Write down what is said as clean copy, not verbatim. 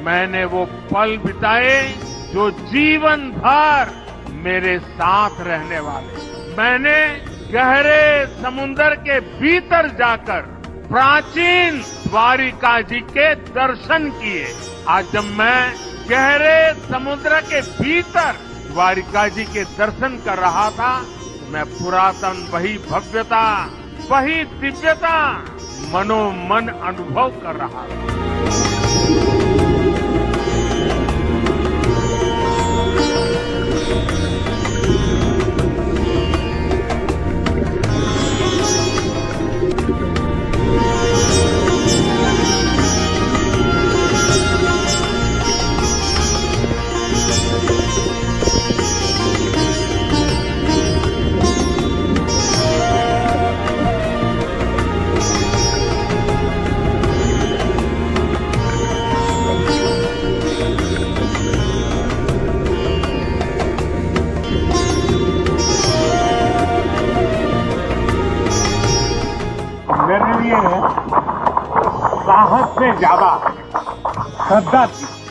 मैंने वो पल बिताए जो जीवन भर मेरे साथ रहने वाले। मैंने गहरे समुद्र के भीतर जाकर प्राचीन द्वारिका जी के दर्शन किए। आज जब मैं गहरे समुद्र के भीतर द्वारिका जी के दर्शन कर रहा था, मैं पुरातन वही भव्यता, वही दिव्यता मनोमन अनुभव कर रहा था। मेरे लिए साहस से ज्यादा श्रद्धा थी।